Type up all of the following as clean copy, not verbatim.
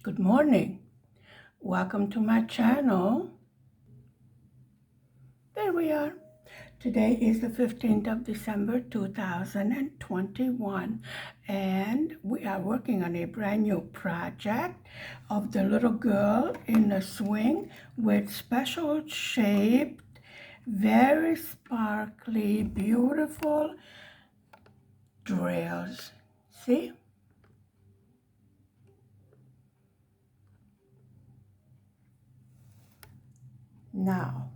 Good morning. Welcome to my channel. There we are. Today is the 15th of December 2021 and we are working on a brand new project of the little girl in the swing with special shaped, very sparkly, beautiful drills. See? Now,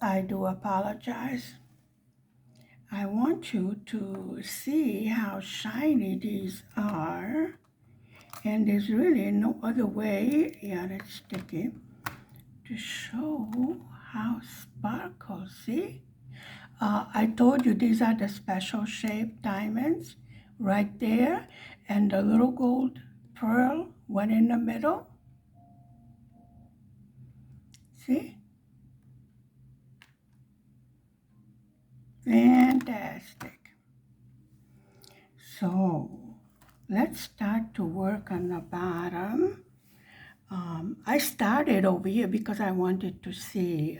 I do apologize. I want you to see how shiny these are. And there's really no other way, yeah, that's sticky, to show how sparkle, see? I told you these are the special shaped diamonds right there. And the little gold pearl went in the middle. See? Fantastic. So let's start to work on the bottom. I started over here because I wanted to see,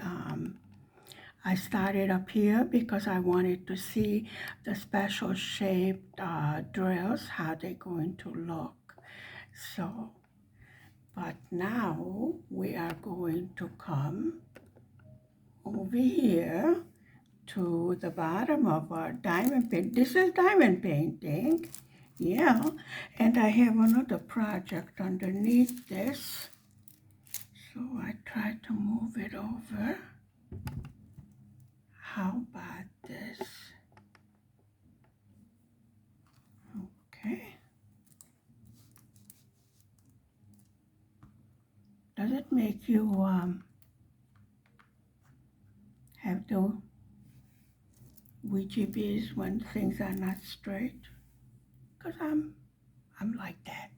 I started up here because I wanted to see the special shaped drills, how they're going to look. So, but now we are going to come over here to the bottom of our diamond paint. This is diamond painting, yeah, and I have another project underneath this. So I try to move it over. How about this? Okay. Does it make you have the Ouija bees when things are not straight? Because I'm like that.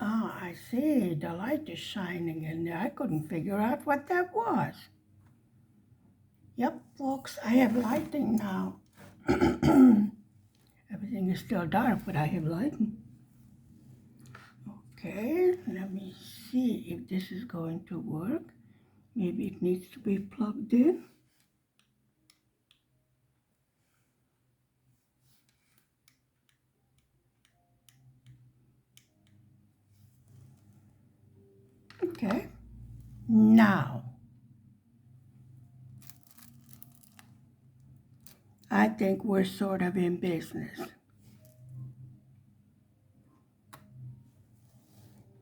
Ah, I see. The light is shining in there. I couldn't figure out what that was. Yep, folks, I have lighting now. Everything is still dark, but I have lighting. Okay, let me see if this is going to work. Maybe it needs to be plugged in. Okay, now I think we're sort of in business.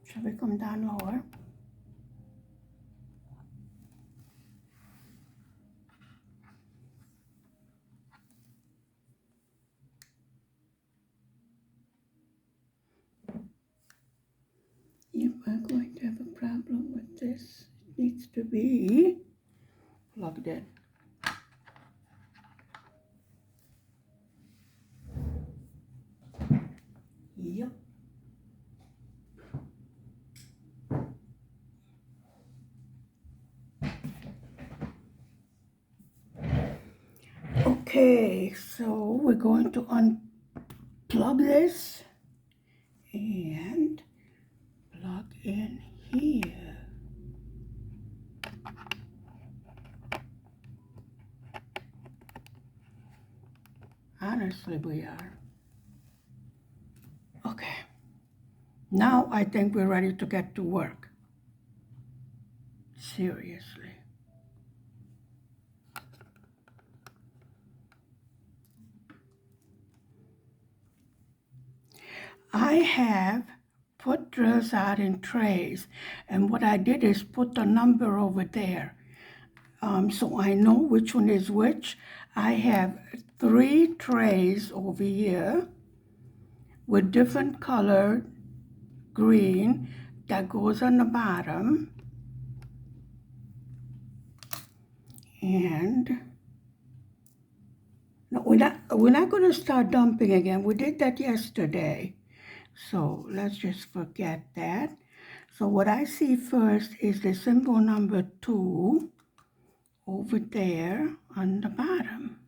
Shall we come down lower? If we're going to have a problem with this, it needs to be plugged in. Yep. Okay, so we're going to unplug this and plug in here. Honestly, we are. Okay, now I think we're ready to get to work. Seriously. I have put drills out in trays, and what I did is put the number over there. So I know which one is which. I have 3 trays over here with different colored green that goes on the bottom. And no, we're not going to start dumping again. We did that yesterday. So let's just forget that. So what I see first is the symbol number 2 over there on the bottom.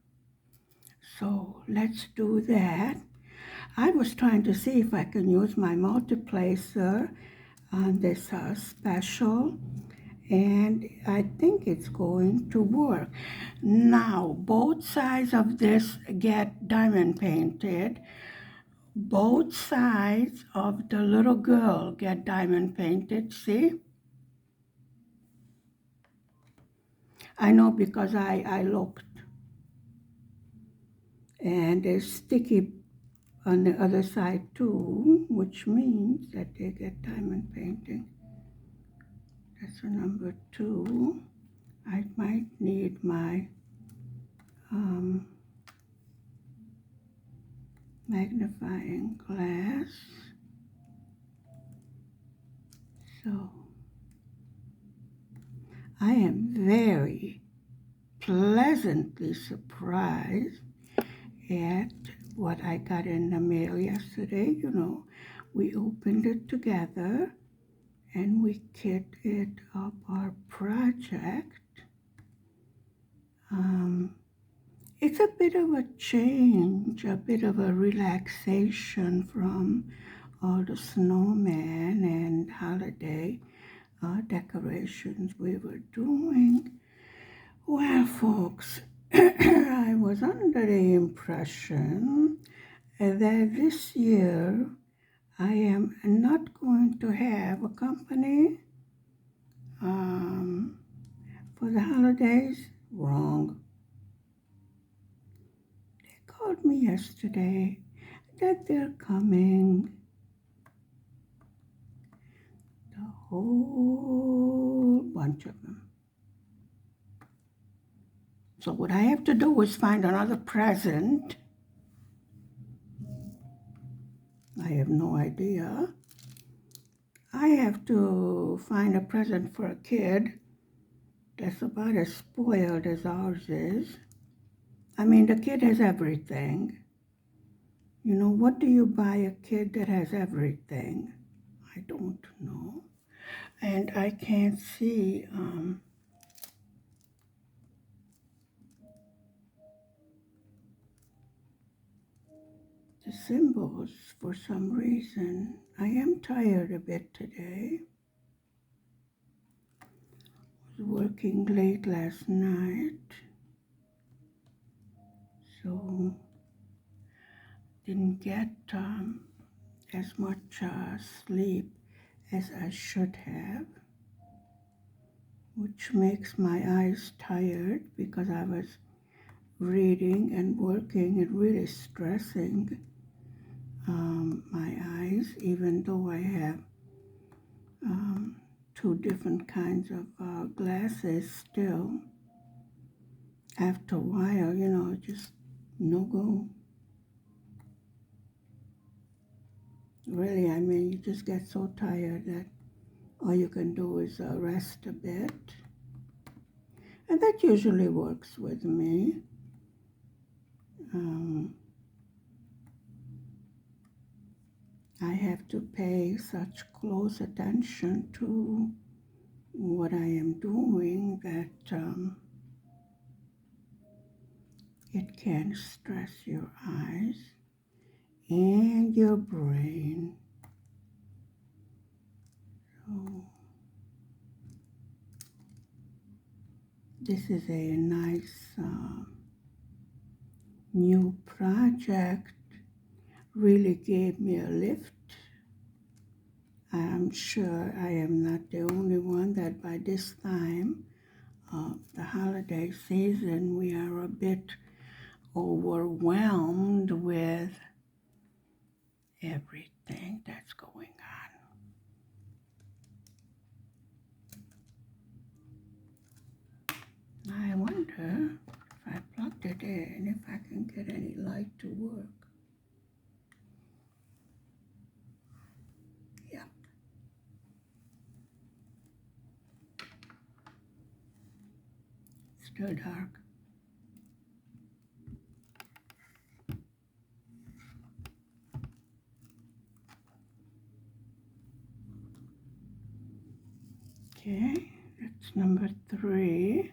So let's do that. I was trying to see if I can use my multiplacer on this special, and I think it's going to work. Now, both sides of this get diamond painted. Both sides of the little girl get diamond painted, see? I know because I looked. And there's sticky on the other side too, which means that they get diamond painting. That's a number 2. I might need my magnifying glass. So I am very pleasantly surprised at what I got in the mail yesterday. You know, we opened it together and we kitted up our project. It's a bit of a change, a bit of a relaxation from all the snowman and holiday decorations we were doing. Well, folks, I was under the impression that this year I am not going to have a company for the holidays. Wrong. They called me yesterday that they're coming. The whole bunch of them. So what I have to do is find another present. I have no idea. I have to find a present for a kid that's about as spoiled as ours is. I mean, the kid has everything. You know, what do you buy a kid that has everything? I don't know. And I can't see the symbols for some reason. I am tired a bit today. I was working late last night, so didn't get as much sleep as I should have, which makes my eyes tired because I was reading and working and really stressing my eyes, even though I have 2 different kinds of glasses still. After a while, you know, just no go. Really, I mean, you just get so tired that all you can do is rest a bit. And that usually works with me. I have to pay such close attention to what I am doing that it can stress your eyes and your brain. So this is a nice new project. Really gave me a lift. I'm sure I am not the only one that by this time of the holiday season we are a bit overwhelmed with everything that's going on. I wonder if I plugged it in, if I can get any light to work. Yeah. Still dark. Okay, that's number 3.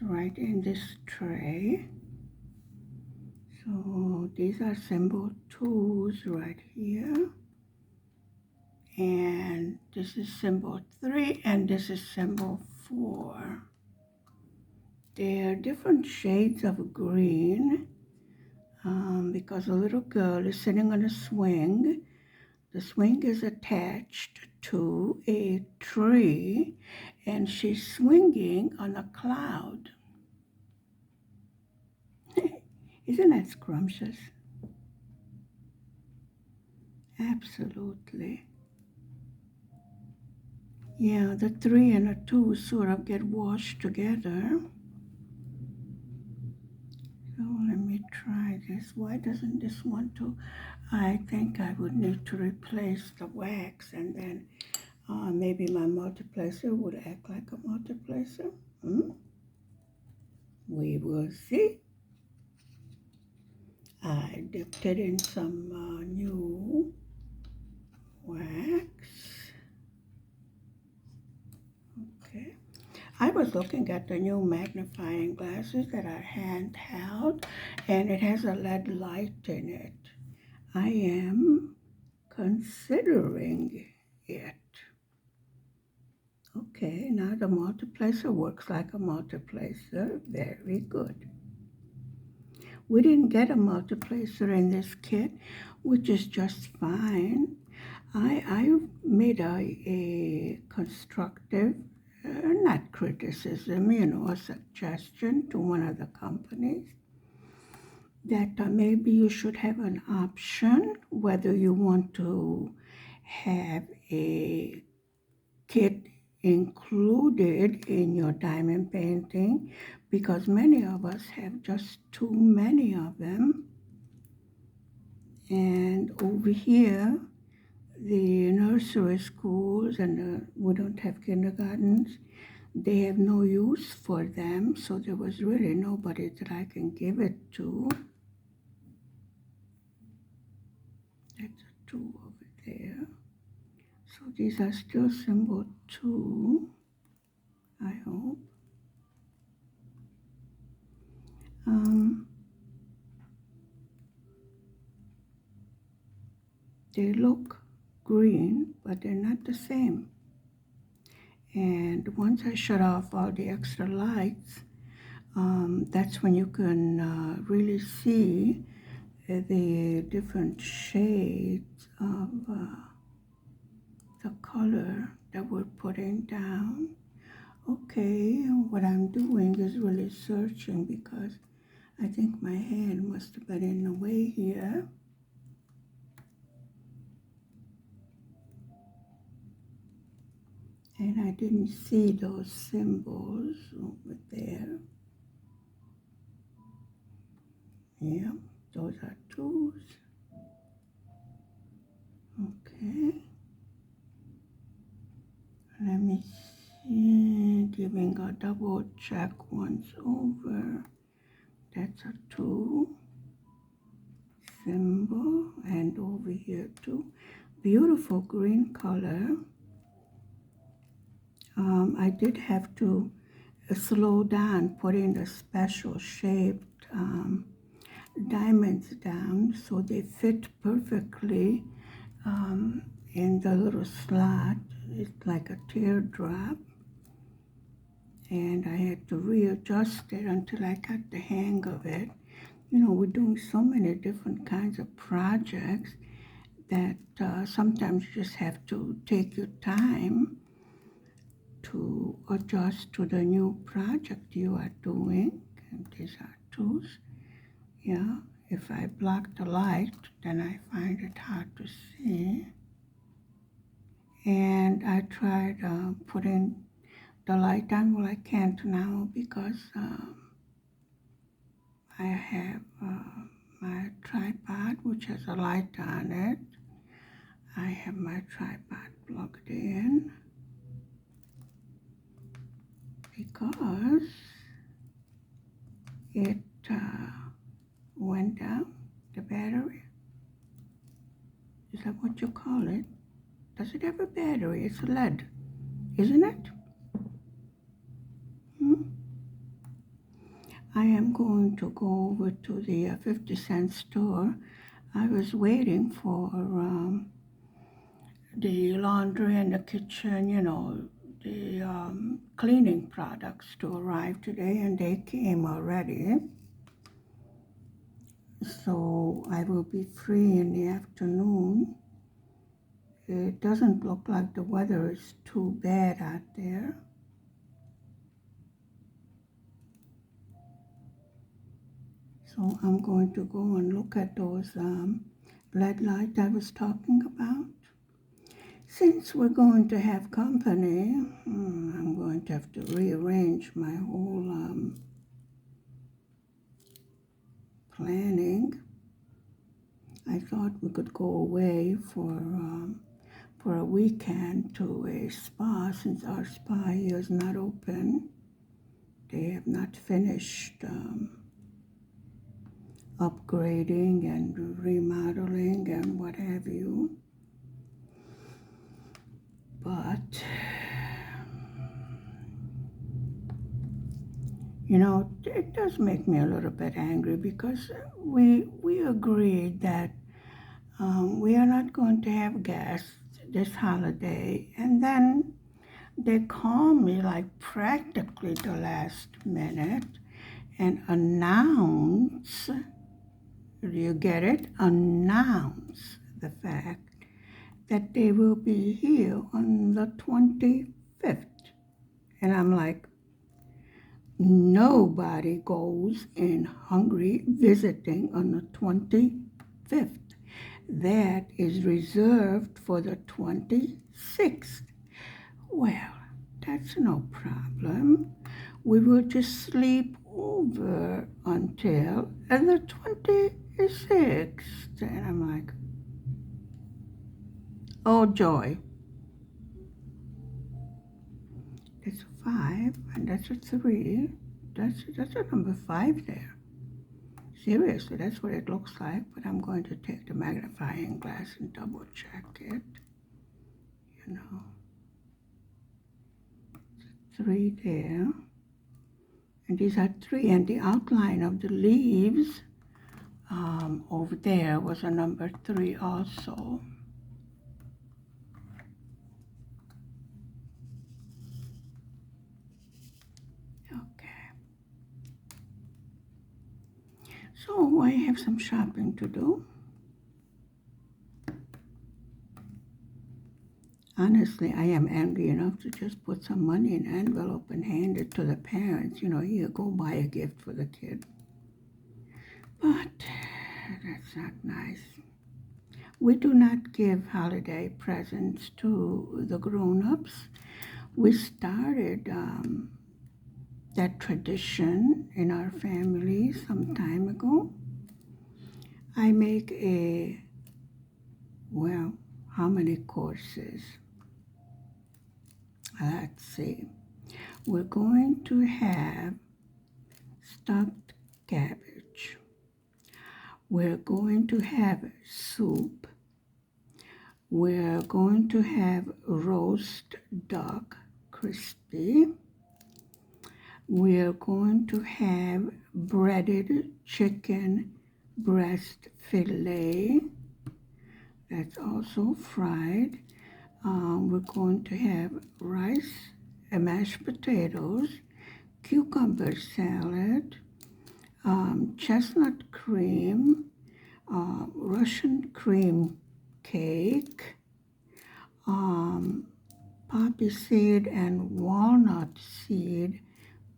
right in this tray. So these are symbol 2s right here. And this is symbol 3 and this is symbol 4. They're different shades of green because a little girl is sitting on a swing. The swing is attached to a tree and she's swinging on a cloud. Isn't that scrumptious? Absolutely. Yeah, the 3 and the 2 sort of get washed together. So let me try this. Why doesn't this want to? I think I would need to replace the wax and then maybe my multiplacer would act like a multiplacer. We will see. I dipped it in some new wax. Okay. I was looking at the new magnifying glasses that are handheld and it has a LED light in it. I am considering it. Okay, now the multiplacer works like a multiplacer. Very good. We didn't get a multiplacer in this kit, which is just fine. I made a constructive, not criticism, a suggestion to one of the companies that maybe you should have an option whether you want to have a kit included in your diamond painting, because many of us have just too many of them. And over here, the nursery schools and we don't have kindergartens, they have no use for them, so there was really nobody that I can give it to. That's a 2 over there. So these are still symbol 2, I hope. They look green, but they're not the same. And once I shut off all the extra lights, that's when you can really see the different shades of the color that we're putting down. Okay, what I'm doing is really searching because I think my hand must have been in the way here. And I didn't see those symbols over there. Yeah, those are 2s. Okay. Let me see, giving a double check once over. That's a 2 symbol, and over here too. Beautiful green color. I did have to slow down, putting the special shaped diamonds down so they fit perfectly in the little slot. It's like a teardrop. And I had to readjust it until I got the hang of it. We're doing so many different kinds of projects that sometimes you just have to take your time to adjust to the new project you are doing. And these are 2s. Yeah, if I block the light, then I find it hard to see. And I tried putting the light on. Well, I can't now because I have my tripod, which has a light on it. I have my tripod plugged in because it went down, the battery. Is that what you call it? Does it have a battery? It's LED, isn't it? I am going to go over to the 50-cent store. I was waiting for the laundry and the kitchen, the cleaning products to arrive today, and they came already. So I will be free in the afternoon. It doesn't look like the weather is too bad out there. So I'm going to go and look at those LED lights I was talking about. Since we're going to have company, I'm going to have to rearrange my whole planning. I thought we could go away for a weekend to a spa, since our spa here is not open. They have not finished upgrading and remodeling and what have you. But, it does make me a little bit angry, because we agreed that we are not going to have guests this holiday, and then they call me like practically the last minute and announce, do you get it? Announce the fact that they will be here on the 25th. And I'm like, nobody goes in Hungary visiting on the 25th. That is reserved for the 26th. Well, that's no problem. We will just sleep over until the 26th. And I'm like, oh joy. That's a 5, and that's a 3. That's a number 5 there. Seriously, that's what it looks like, but I'm going to take the magnifying glass and double check it. 3 there. And these are 3, and the outline of the leaves over there was a number 3 also. Okay. So I have some shopping to do. Honestly, I am angry enough to just put some money in an envelope and hand it to the parents. Here, go buy a gift for the kid. But that's not nice. We do not give holiday presents to the grown-ups. We started that tradition in our family some time ago. I make how many courses? Let's see. We're going to have stuffed cabbage. We're going to have soup. We're going to have roast duck, crispy. We're going to have breaded chicken breast fillet. That's also fried. We're going to have rice and mashed potatoes, cucumber salad, chestnut cream, Russian cream cake, poppy seed and walnut seed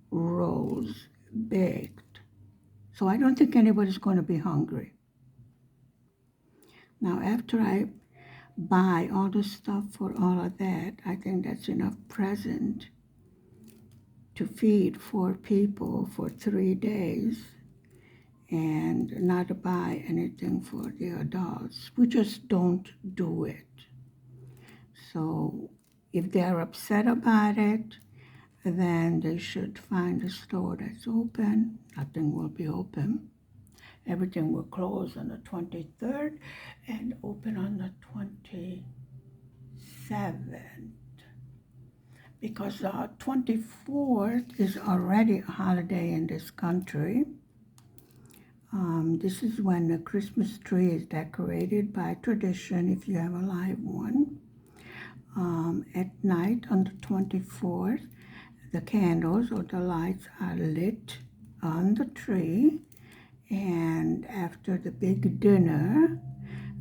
rolls baked. So I don't think anybody's going to be hungry. Now, after I buy all the stuff for all of that, I think that's enough present to feed 4 people for 3 days and not buy anything for the adults. We just don't do it. So if they're upset about it, then they should find a store that's open. Nothing will be open. Everything will close on the 23rd and open on the 27th. because 24th is already a holiday in this country. This is when the Christmas tree is decorated by tradition, if you have a live one. At night on the 24th, the candles or the lights are lit on the tree, and after the big dinner,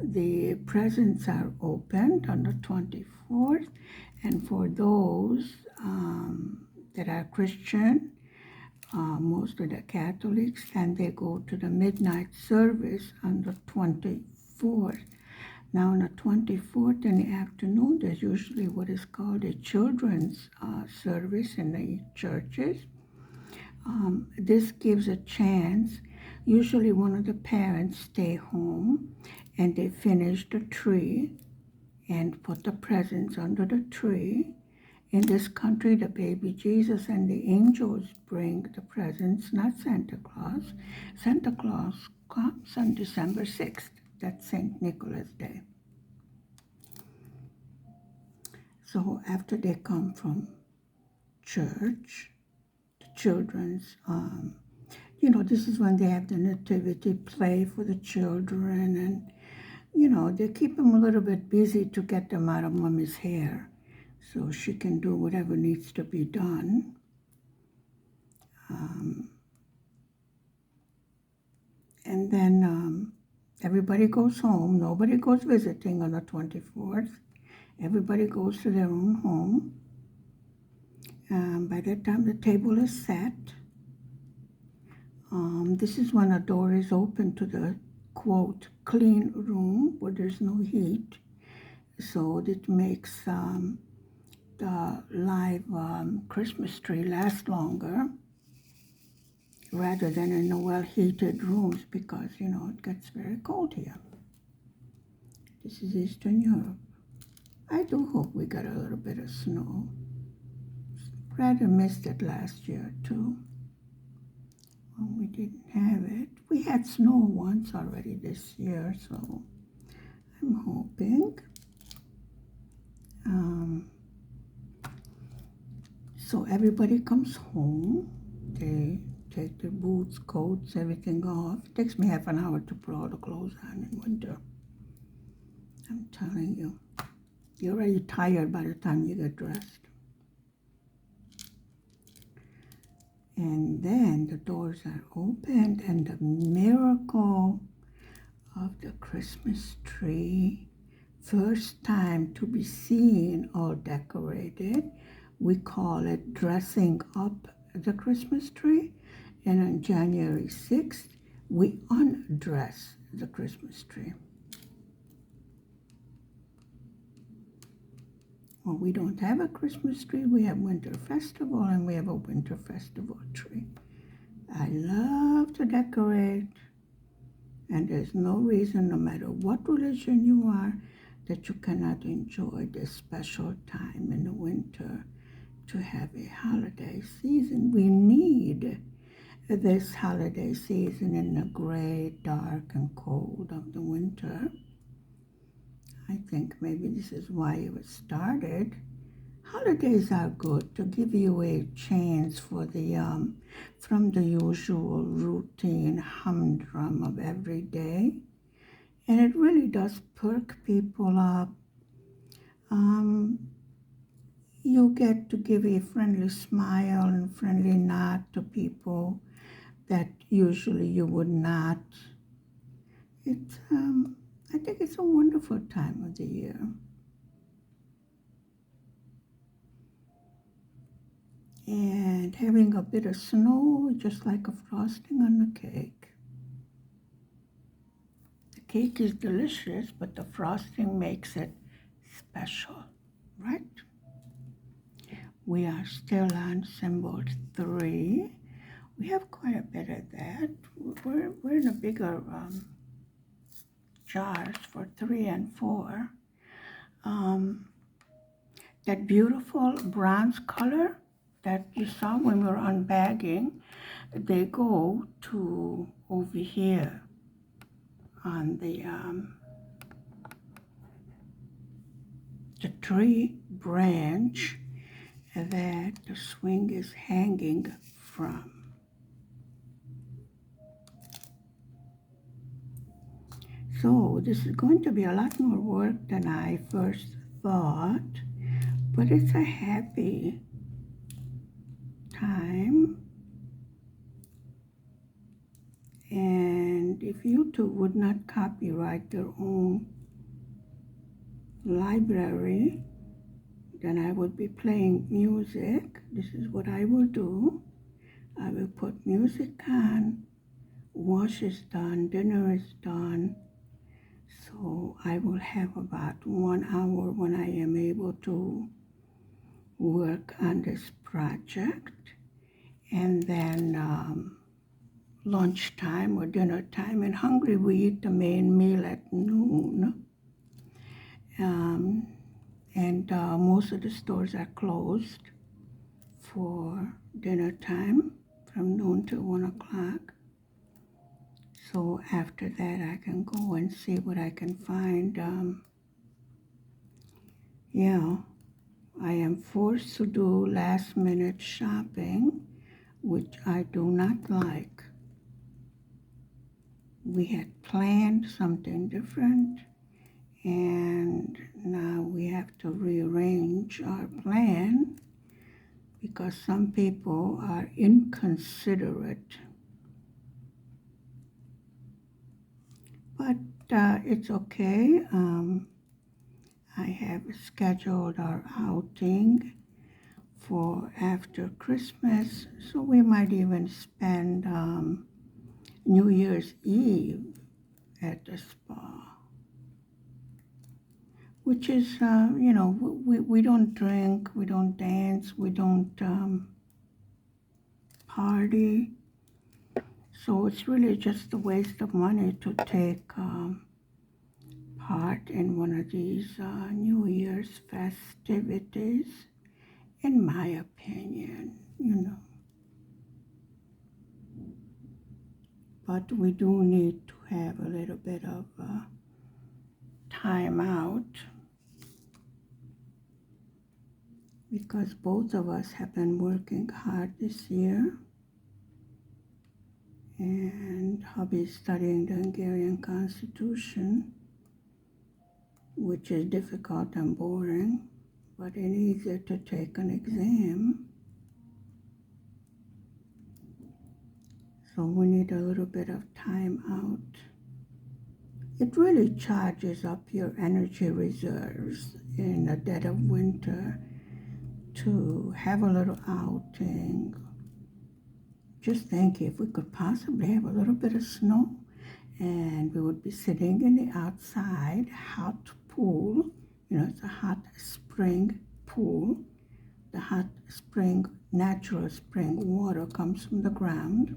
the presents are opened on the 24th, and for those that are Christian, most of the Catholics, and they go to the midnight service on the 24th. Now on the 24th in the afternoon, there's usually what is called a children's service in the churches. This gives a chance. Usually one of the parents stay home and they finish the tree and put the presents under the tree. In this country, the baby Jesus and the angels bring the presents, not Santa Claus. Santa Claus comes on December 6th. That's St. Nicholas Day. So after they come from church, the children's, this is when they have the nativity play for the children, and, they keep them a little bit busy to get them out of mommy's hair so she can do whatever needs to be done. And then everybody goes home. Nobody goes visiting on the 24th. Everybody goes to their own home. By that time, the table is set. This is when a door is open to the, quote, clean room where there's no heat. So it makes the live Christmas tree last longer rather than in the well-heated rooms because, it gets very cold here. This is Eastern Europe. I do hope we got a little bit of snow. Rather missed it last year, too. Well, we didn't have it. We had snow once already this year, so I'm hoping. So everybody comes home. They take their boots, coats, everything off. It takes me half an hour to put all the clothes on in winter. I'm telling you. You're already tired by the time you get dressed. And then the doors are opened and the miracle of the Christmas tree, first time to be seen all decorated. We call it dressing up the Christmas tree. And on January 6th, we undress the Christmas tree. Well, we don't have a Christmas tree. We have Winter Festival, and we have a Winter Festival tree. I love to decorate, and there's no reason, no matter what religion you are, that you cannot enjoy this special time in the winter to have a holiday season. We need this holiday season in the gray, dark, and cold of the winter. I think maybe this is why it was started. Holidays are good to give you a chance for the from the usual routine humdrum of every day, and it really does perk people up. You get to give a friendly smile and friendly nod to people that usually you would not. It's I think it's a wonderful time of the year. And having a bit of snow, just like a frosting on the cake. The cake is delicious, but the frosting makes it special, right? We are still on symbol 3. We have quite a bit of that. We're in a bigger jars for 3 and 4. That beautiful bronze color that you saw when we were unbagging, they go to over here on the tree branch, that the swing is hanging from. So this is going to be a lot more work than I first thought, but it's a happy time. And if YouTube would not copyright their own library, then I would be playing music. This is what I will do. I will put music on, wash is done, dinner is done. So I will have about 1 hour when I am able to work on this project. And then lunchtime or dinner time. In Hungary, we eat the main meal at noon. And most of the stores are closed for dinner time from noon to 1 o'clock. So after that, I can go and see what I can find. I am forced to do last-minute shopping, which I do not like. We had planned something different, and now we have to rearrange our plan because some people are inconsiderate. But it's okay. I have scheduled our outing for after Christmas, so we might even spend New Year's Eve at the spa, which is, we don't drink, we don't dance, we don't party. So it's really just a waste of money to take part in one of these New Year's festivities, in my opinion, But we do need to have a little bit of time out because both of us have been working hard this year. And hubby's studying the Hungarian Constitution, which is difficult and boring, but it's easier to take an exam. So we need a little bit of time out. It really charges up your energy reserves in the dead of winter to have a little outing. Just think if we could possibly have a little bit of snow and we would be sitting in the outside hot pool. It's a hot spring pool. The hot spring, natural spring water comes from the ground.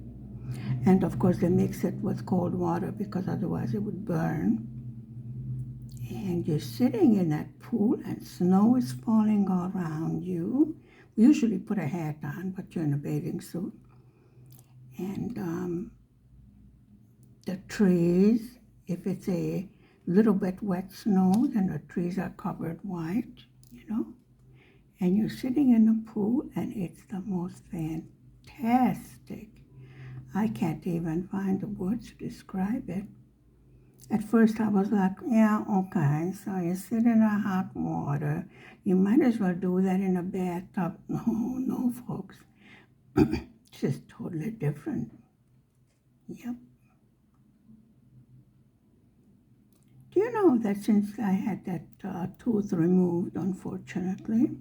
And of course they mix it with cold water because otherwise it would burn. And you're sitting in that pool and snow is falling all around you. We usually put a hat on, but you're in a bathing suit. And the trees, if it's a little bit wet snow, then the trees are covered white, And you're sitting in the pool and it's the most fantastic. I can't even find the words to describe it. At first I was like, yeah, okay, so you sit in a hot water. You might as well do that in a bathtub. No, folks. It's just totally different. Yep. Do you know that since I had that tooth removed, unfortunately,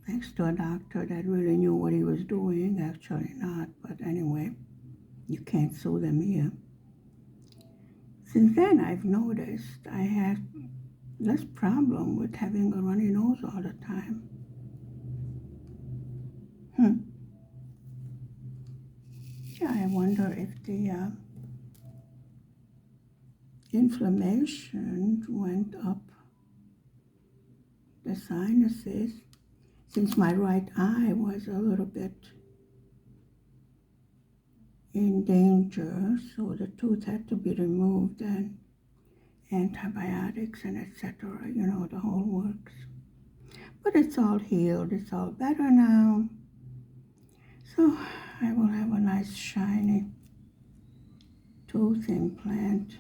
thanks to a doctor that really knew what he was doing, actually not, but anyway, you can't sue them here. Since then, I've noticed I have less problem with having a runny nose all the time. Yeah, I wonder if the inflammation went up the sinuses, since my right eye was a little bit in danger, so the tooth had to be removed and antibiotics and etc., the whole works. But it's all healed. It's all better now. So I will have a nice shiny tooth implant.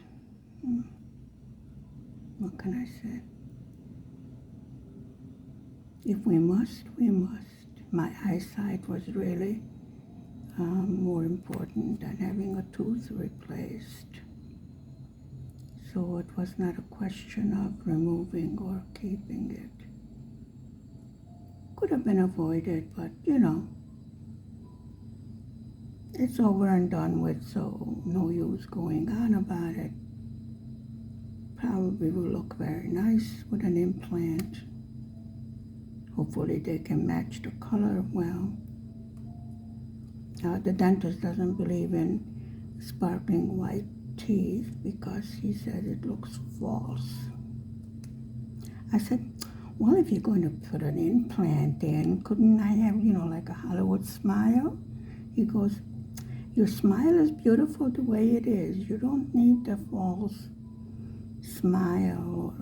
What can I say? If we must, we must. My eyesight was really more important than having a tooth replaced. So it was not a question of removing or keeping it. Could have been avoided, but it's over and done with, so no use going on about it. Probably will look very nice with an implant. Hopefully they can match the color well. The dentist doesn't believe in sparkling white teeth because he says it looks false. I said, well, if you're going to put an implant in, couldn't I have, like a Hollywood smile? He goes, your smile is beautiful the way it is. You don't need the false smile.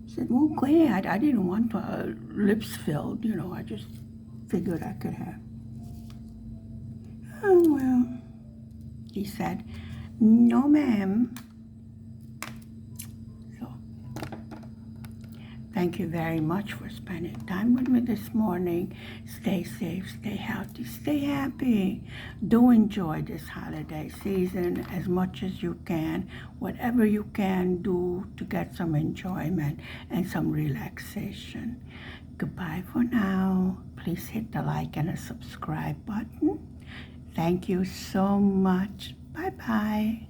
I said, well, okay, I didn't want lips filled, I just figured I could have. Oh, well, he said, no, ma'am. So, thank you very much for spending time with me this morning. Stay safe, stay healthy, stay happy. Do enjoy this holiday season as much as you can. Whatever you can do to get some enjoyment and some relaxation. Goodbye for now. Please hit the like and the subscribe button. Thank you so much. Bye-bye.